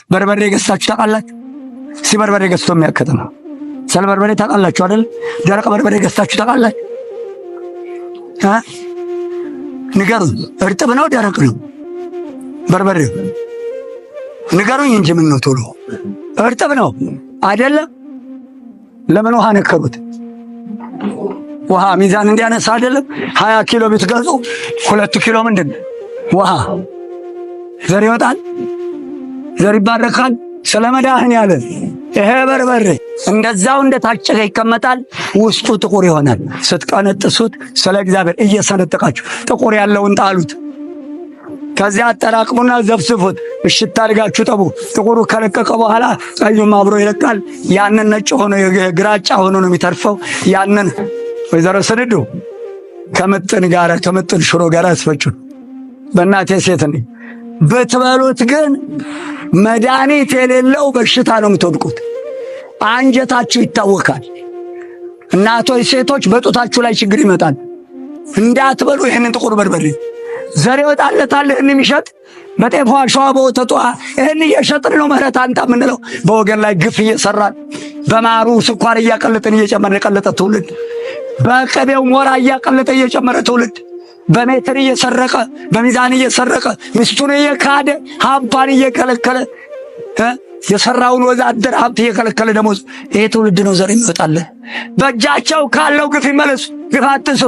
በርበሬ ገዝታችሁ ታውቃላችሁ? በርበሬ ገዝቶ የሚያከተማ ስለ በርበሬ ታውቃላችሁ አይደል? ደረቅ በርበሬ ገዝታችሁ ታውቃላችሁ? ንገሩኝ። እርጥብ ነው ደረቅ ነው በርበሬው? ንገሩኝ እንጂ ምን ነው ቶሎ። እርጥብ ነው አይደለም? ለምን ውሃ ነከሩት? ውሃ ሚዛን እንዲያነሳ አይደለም? 20 ኪሎ ብትገዙ 2 ኪሎ ምንድን ውሃ። ዘር ይወጣል፣ ዘር ይባረካል። ስለ መድኃኔዓለም ይሄ በርበሬ እንደዛው እንደታጨቀ ይቀመጣል፣ ውስጡ ጥቁር ይሆናል። ስትቀነጥሱት ስለ እግዚአብሔር እየሰነጠቃችሁ ጥቁር ያለውን ጣሉት። ከዚያ አጠራቅሙና ዘፍስፉት፣ እሽት አድርጋችሁ ጠቡ። ጥቁሩ ከለቀቀ በኋላ ቀዩም አብሮ ይለቃል። ያንን ነጭ ሆኖ ግራጫ ሆኖ ነው የሚተርፈው። ያንን ወይዘሮ ስንዱ ከምጥን ሽሮ ጋር አስፈጩ። በእናቴ ሴት ነኝ ብትበሉት ግን መድኃኒት የሌለው በሽታ ነው የምትወድቁት። አንጀታችሁ ይታወካል። እናቶች፣ ሴቶች በጡታችሁ ላይ ችግር ይመጣል። እንዳትበሉ ይህንን ጥቁር በርበሬ። ዘር ይወጣለታል ይህን የሚሸጥ በጤፏ ሸዋ በወተቷ ይህን እየሸጥን ነው ምህረት አንጣ የምንለው። በወገን ላይ ግፍ እየሰራን በማሩ ስኳር እያቀለጥን እየጨመረ የቀለጠ ትውልድ፣ በቅቤው ሞራ እያቀለጠ እየጨመረ ትውልድ፣ በሜትር እየሰረቀ በሚዛን እየሰረቀ ሚስቱን እየካደ ሀብቷን እየከለከለ የሰራውን ወዛደር ሀብት እየከለከለ ደሞዝ። ይሄ ትውልድ ነው ዘር የሚወጣልህ። በእጃቸው ካለው ግፍ ይመለሱ። ግፍ አትስሩ።